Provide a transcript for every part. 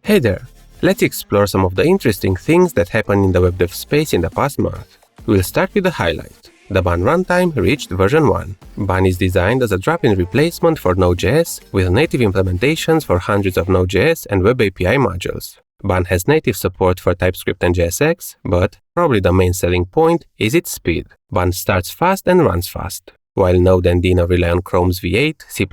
Hey there! Let's explore some of the interesting things that happened in the web dev space in the past month. We'll start with the highlight. The Bun runtime reached version 1. Bun is designed as a drop-in replacement for Node.js with native implementations for hundreds of Node.js and Web API modules. Bun has native support for TypeScript and JSX, but probably the main selling point is its speed. Bun starts fast and runs fast. While Node and Deno rely on Chrome's V8, C++,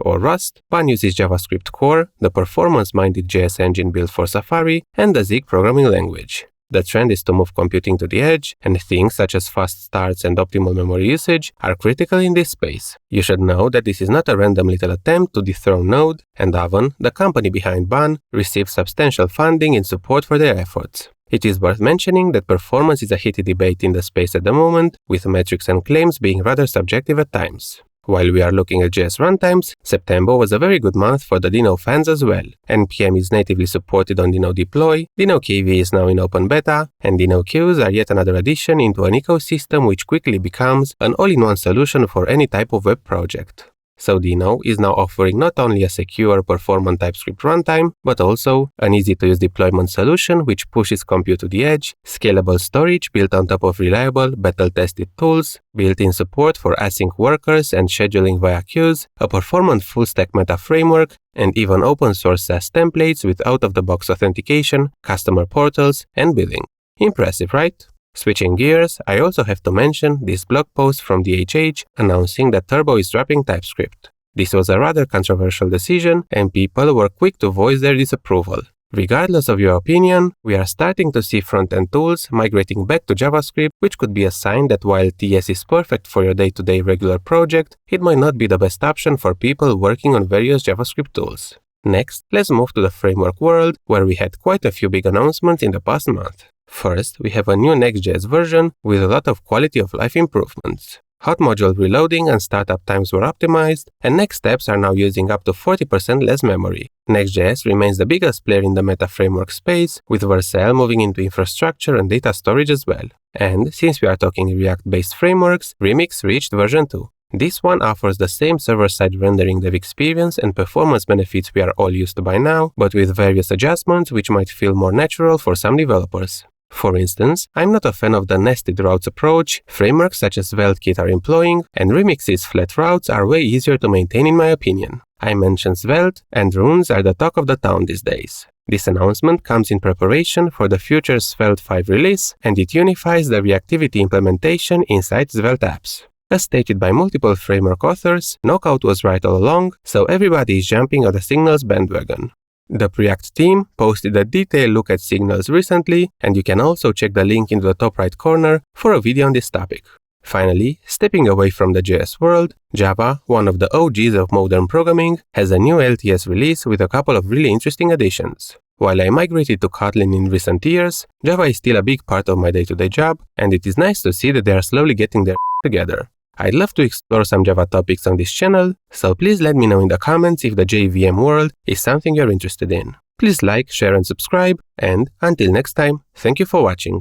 or Rust, Bun uses JavaScript Core, the performance-minded JS engine built for Safari, and the Zig programming language. The trend is to move computing to the edge, and things such as fast starts and optimal memory usage are critical in this space. You should know that this is not a random little attempt to dethrone Node, and Avon, the company behind Bun, received substantial funding in support for their efforts. It is worth mentioning that performance is a heated debate in the space at the moment, with metrics and claims being rather subjective at times. While we are looking at JS runtimes, September was a very good month for the Deno fans as well. NPM is natively supported on Deno Deploy, Deno KV is now in open beta, and Deno Queues are yet another addition into an ecosystem which quickly becomes an all-in-one solution for any type of web project. So Deno is now offering not only a secure, performant TypeScript runtime, but also an easy-to-use deployment solution which pushes compute to the edge, scalable storage built on top of reliable, battle-tested tools, built-in support for async workers and scheduling via queues, a performant full-stack meta framework, and even open-source SaaS templates with out-of-the-box authentication, customer portals, and billing. Impressive, right? Switching gears, I also have to mention this blog post from DHH announcing that Turbo is dropping TypeScript. This was a rather controversial decision, and people were quick to voice their disapproval. Regardless of your opinion, we are starting to see front-end tools migrating back to JavaScript, which could be a sign that while TS is perfect for your day-to-day regular project, it might not be the best option for people working on various JavaScript tools. Next, let's move to the framework world, where we had quite a few big announcements in the past month. First, we have a new Next.js version with a lot of quality of life improvements. Hot module reloading and startup times were optimized, and next steps are now using up to 40% less memory. Next.js remains the biggest player in the meta framework space, with Vercel moving into infrastructure and data storage as well. And since we are talking React-based frameworks, Remix reached version 2. This one offers the same server-side rendering dev experience and performance benefits we are all used to by now, but with various adjustments which might feel more natural for some developers. For instance, I'm not a fan of the nested routes approach frameworks such as SvelteKit are employing, and Remix's flat routes are way easier to maintain in my opinion. I mentioned Svelte, and runes are the talk of the town these days. This announcement comes in preparation for the future Svelte 5 release, and it unifies the reactivity implementation inside Svelte apps. As stated by multiple framework authors, Knockout was right all along, so everybody is jumping on the Signals bandwagon. The Preact team posted a detailed look at Signals recently, and you can also check the link into the top right corner for a video on this topic. Finally, stepping away from the JS world, Java, one of the OGs of modern programming, has a new LTS release with a couple of really interesting additions. While I migrated to Kotlin in recent years, Java is still a big part of my day-to-day job, and it is nice to see that they are slowly getting their together. I'd love to explore some Java topics on this channel, so please let me know in the comments if the JVM world is something you're interested in. Please like, share and subscribe, and until next time, thank you for watching.